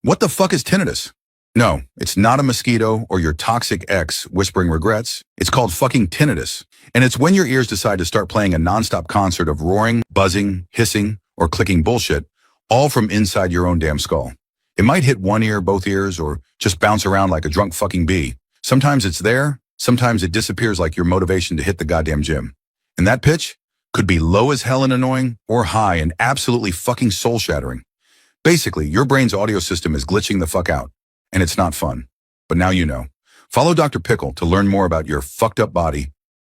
What the fuck is tinnitus? No, it's not a mosquito or your toxic ex whispering regrets. It's called fucking tinnitus. And it's when your ears decide to start playing a nonstop concert of roaring, buzzing, hissing, or clicking bullshit, all from inside your own damn skull. It might hit one ear, both ears, or just bounce around like a drunk fucking bee. Sometimes it's there, sometimes it disappears like your motivation to hit the goddamn gym. And that pitch could be low as hell and annoying, or high and absolutely fucking soul-shattering. Basically, your brain's audio system is glitching the fuck out, and it's not fun. But now you know. Follow Dr. Pickle to learn more about your fucked up body